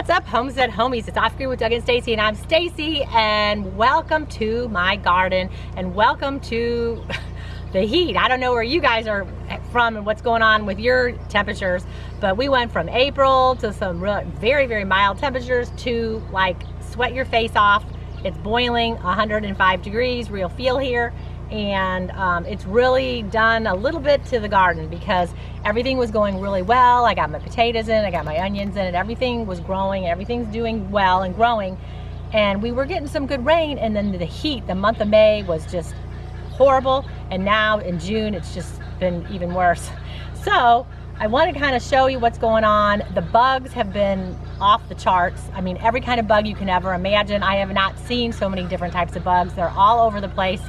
What's up, Homestead homies? It's Off Grid with Doug and Stacy, and I'm Stacy, and welcome to my garden, and welcome to the heat. I don't know where you guys are from and what's going on with your temperatures, but we went from April to some very, very mild temperatures to like sweat your face off. It's boiling, 105 degrees, real feel here. And it's really done a little bit to the garden because everything was going really well. I got my potatoes in, I got my onions in, and everything was growing, everything's doing well and growing. And we were getting some good rain, and then the heat, the month of May was just horrible. And now in June, it's just been even worse. So I want to kind of show you what's going on. The bugs have been off the charts. I mean, every kind of bug you can ever imagine. I have not seen so many different types of bugs. They're all over the place.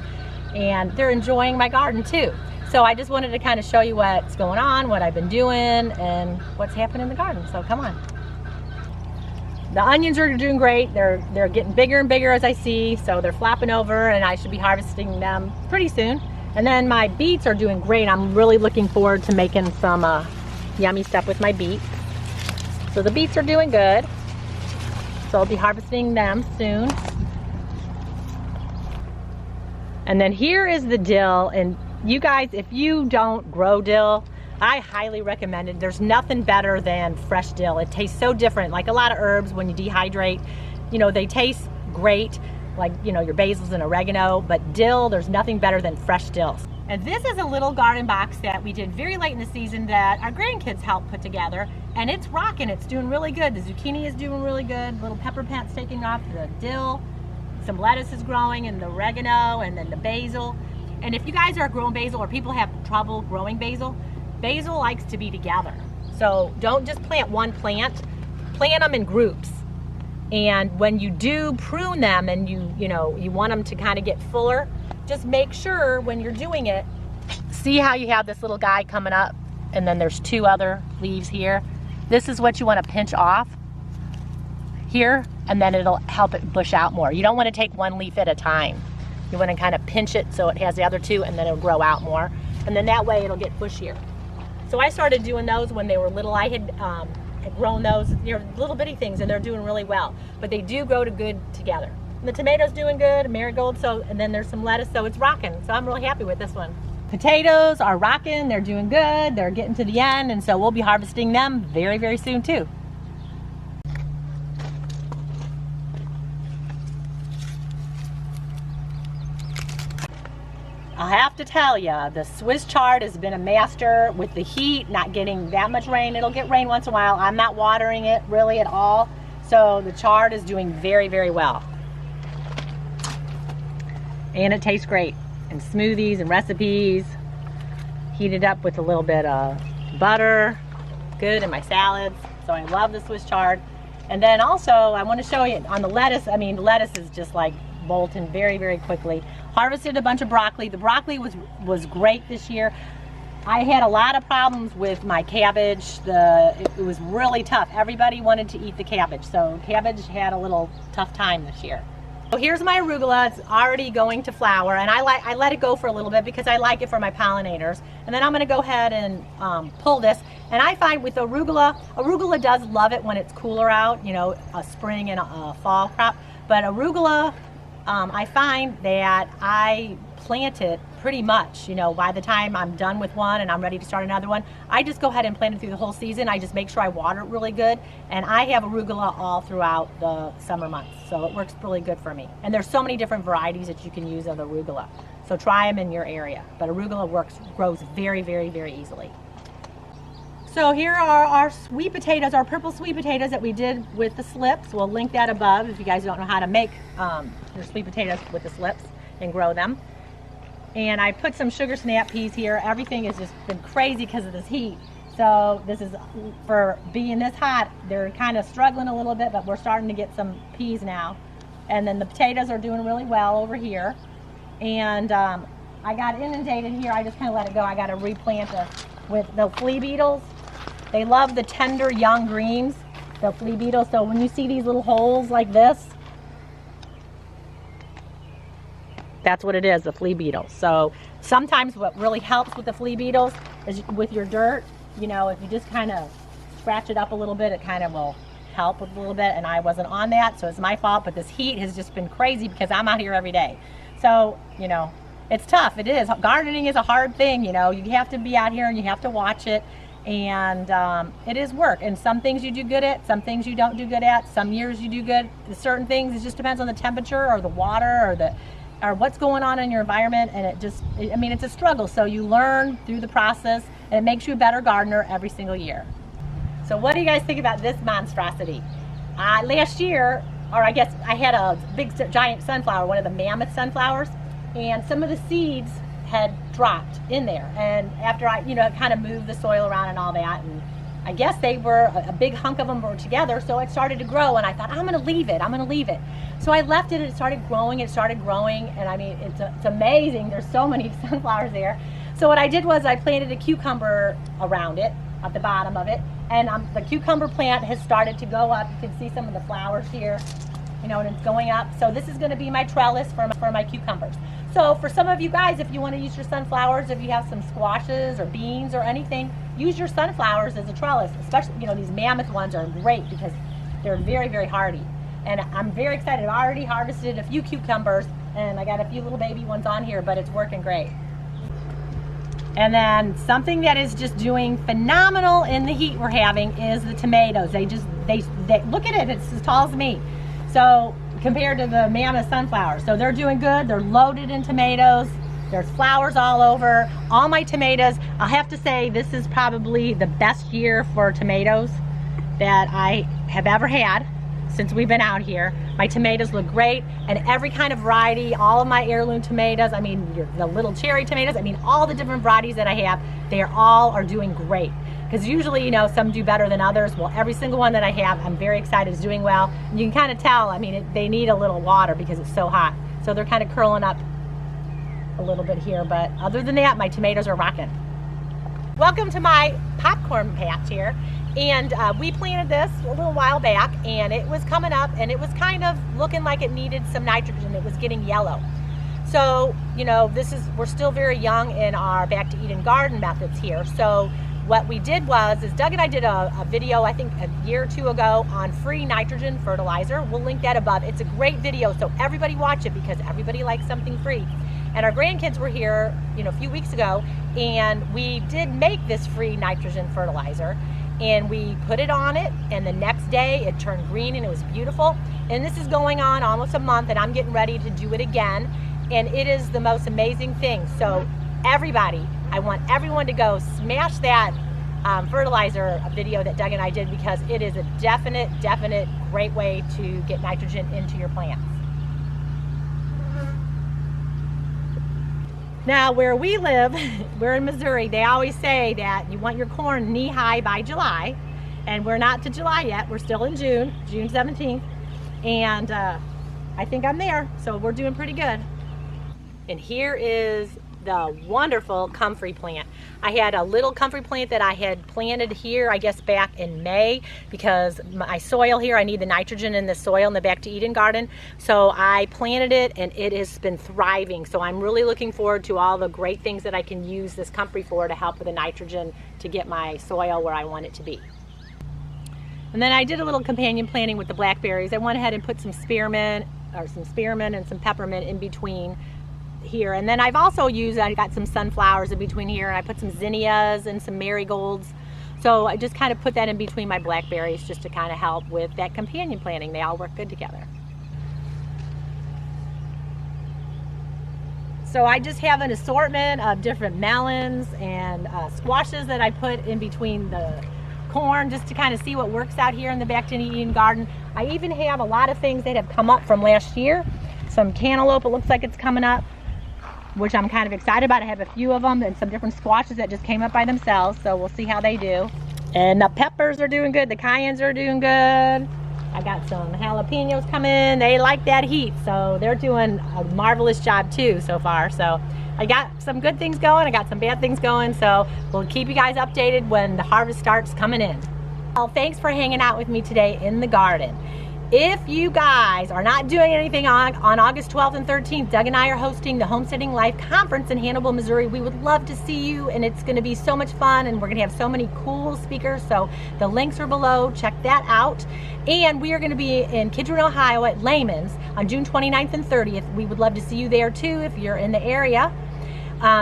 And they're enjoying my garden too. So I just wanted to kind of show you what's going on, what I've been doing, and what's happening in the garden. So come on. The onions are doing great. They're getting bigger and bigger as I see. So they're flapping over, and I should be harvesting them pretty soon. And then my beets are doing great. I'm really looking forward to making some yummy stuff with my beets. So the beets are doing good. So I'll be harvesting them soon. And then here is the dill, and you guys, if you don't grow dill, I highly recommend it. There's nothing better than fresh dill. It tastes so different. Like a lot of herbs, when you dehydrate, you know, they taste great, like, you know, your basils and oregano, but dill, there's nothing better than fresh dill. And this is a little garden box that we did very late in the season that our grandkids helped put together, and it's rocking. It's doing really good. The zucchini is doing really good. Little pepper plant's taking off. The dill, some lettuce is growing, and the oregano, and then the basil. And if you guys are growing basil, or people have trouble growing basil, basil likes to be together. So don't just plant one plant, plant them in groups. And when you do prune them, and you want them to kind of get fuller, just make sure when you're doing it, see how you have this little guy coming up, and then there's two other leaves here. This is what you want to pinch off here, and then it'll help it bush out more. You don't want to take one leaf at a time. You want to kind of pinch it so it has the other two, and then it'll grow out more. And then that way it'll get bushier. So I started doing those when they were little. I had grown those, you know, little bitty things, and they're doing really well. But they do grow to good together. And the tomatoes doing good, marigold, so, and then there's some lettuce, so it's rocking. So I'm really happy with this one. Potatoes are rocking, they're doing good, they're getting to the end, and so we'll be harvesting them very, very soon too. I have to tell you, the Swiss chard has been a master with the heat, not getting that much rain. It'll get rain once in a while. I'm not watering it really at all. So the chard is doing very, very well. And it tastes great in smoothies and recipes. Heated up with a little bit of butter. Good in my salads. So I love the Swiss chard. And then also, I want to show you on the lettuce. I mean, lettuce is just like bolting very, very quickly. Harvested a bunch of broccoli. The broccoli was great this year. I had a lot of problems with my cabbage. It was really tough. Everybody wanted to eat the cabbage, so cabbage had a little tough time this year. So here's my arugula. It's already going to flower, and I let it go for a little bit because I like it for my pollinators. And then I'm going to go ahead and pull this. And I find with arugula does love it when it's cooler out, you know, a spring and a fall crop. But arugula, I find that I plant it pretty much, you know, by the time I'm done with one and I'm ready to start another one, I just go ahead and plant it through the whole season. I just make sure I water it really good, and I have arugula all throughout the summer months, so it works really good for me. And there's so many different varieties that you can use of arugula, so try them in your area. But arugula grows very, very, very easily. So here are our sweet potatoes, our purple sweet potatoes that we did with the slips. We'll link that above if you guys don't know how to make your sweet potatoes with the slips and grow them. And I put some sugar snap peas here. Everything has just been crazy because of this heat. So this is, for being this hot, they're kind of struggling a little bit, but we're starting to get some peas now. And then the potatoes are doing really well over here. And I got inundated here. I just kind of let it go. I got to replant this with the flea beetles. They love the tender young greens, the flea beetles. So when you see these little holes like this, that's what it is, the flea beetles. So sometimes what really helps with the flea beetles is with your dirt, you know, if you just kind of scratch it up a little bit, it kind of will help with a little bit, and I wasn't on that, so it's my fault. But this heat has just been crazy because I'm out here every day. So, you know, it's tough. It is. Gardening is a hard thing, you know. You have to be out here and you have to watch it. And it is work. And some things you do good at, some things you don't do good at. Some years you do good at certain things. It just depends on the temperature or the water or what's going on in your environment. And I mean, it's a struggle. So you learn through the process, and it makes you a better gardener every single year. So what do you guys think about this monstrosity? Last year, or I guess I had a big giant sunflower, one of the mammoth sunflowers, and some of the seeds had dropped in there. And after I, you know, kind of moved the soil around and all that, and I guess they were, a big hunk of them were together, so it started to grow, and I thought, I'm gonna leave it. So I left it, and it started growing, and I mean, it's amazing. There's so many sunflowers there. So what I did was I planted a cucumber around it, at the bottom of it, and the cucumber plant has started to go up. You can see some of the flowers here, you know, and it's going up. So this is gonna be my trellis for my cucumbers. So for some of you guys, if you want to use your sunflowers, if you have some squashes or beans or anything, use your sunflowers as a trellis. Especially, you know, these mammoth ones are great because they're very, very hardy. And I'm very excited. I've already harvested a few cucumbers, and I got a few little baby ones on here, but it's working great. And then something that is just doing phenomenal in the heat we're having is the tomatoes. They look at it, it's as tall as me. So compared to the mammoth sunflower. So they're doing good. They're loaded in tomatoes. There's flowers all over. All my tomatoes, I'll have to say this is probably the best year for tomatoes that I have ever had since we've been out here. My tomatoes look great, and every kind of variety, all of my heirloom tomatoes, I mean the little cherry tomatoes, I mean all the different varieties that I have, they are doing great. Because usually, you know, some do better than others. Well, every single one that I have, I'm very excited is doing well. And you can kind of tell, I mean, they need a little water because it's so hot. So they're kind of curling up a little bit here. But other than that, my tomatoes are rocking. Welcome to my popcorn patch here. And we planted this a little while back, and it was coming up, and it was kind of looking like it needed some nitrogen. It was getting yellow. So, you know, we're still very young in our Back to Eden garden methods here. So what we did was Doug and I did a video, I think a year or two ago, on free nitrogen fertilizer. We'll link that above. It's a great video, so everybody watch it because everybody likes something free. And our grandkids were here, you know, a few weeks ago, and we did make this free nitrogen fertilizer, and we put it on it, and the next day it turned green and it was beautiful. And this is going on almost a month, and I'm getting ready to do it again, and it is the most amazing thing. So everybody, I want everyone to go smash that fertilizer video that Doug and I did, because it is a definite great way to get nitrogen into your plants. Now, where we live, we're in Missouri, they always say that you want your corn knee-high by July, and we're not to July yet. We're still in June 17th, and I think I'm there, so we're doing pretty good. And here is the wonderful comfrey plant. I had a little comfrey plant that I had planted here, I guess back in May, because my soil here, I need the nitrogen in the soil in the Back to Eden garden. So I planted it, and it has been thriving. So I'm really looking forward to all the great things that I can use this comfrey for to help with the nitrogen to get my soil where I want it to be. And then I did a little companion planting with the blackberries. I went ahead and put some spearmint and some peppermint in between here. And then I've also used, I got some sunflowers in between here, and I put some zinnias and some marigolds. So I just kind of put that in between my blackberries just to kind of help with that companion planting. They all work good together. So I just have an assortment of different melons and squashes that I put in between the corn just to kind of see what works out here in the Back to Eden garden. I even have a lot of things that have come up from last year. Some cantaloupe, it looks like it's coming up, which I'm kind of excited about. I have a few of them, and some different squashes that just came up by themselves, so we'll see how they do. And the peppers are doing good, the cayennes are doing good. I got some jalapenos coming. They like that heat, so they're doing a marvelous job too so far. So I got some good things going, I got some bad things going, so we'll keep you guys updated when the harvest starts coming in. Well, thanks for hanging out with me today in the garden. If you guys are not doing anything on August 12th and 13th, Doug and I are hosting the Homesteading Life Conference in Hannibal, Missouri. We would love to see you, and it's going to be so much fun, and we're going to have so many cool speakers. So the links are below. Check that out. And we are going to be in Kidron, Ohio at Layman's on June 29th and 30th. We would love to see you there too if you're in the area.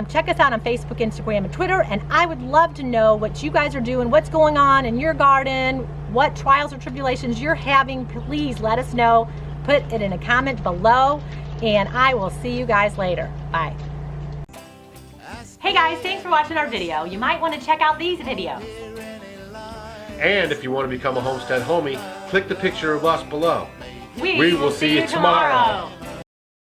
Check us out on Facebook, Instagram, and Twitter, and I would love to know what you guys are doing, what's going on in your garden, what trials or tribulations you're having. Please let us know. Put it in a comment below, and I will see you guys later. Bye. Hey guys, thanks for watching our video. You might want to check out these videos. And if you want to become a homestead homie, click the picture of us below. We will see you tomorrow.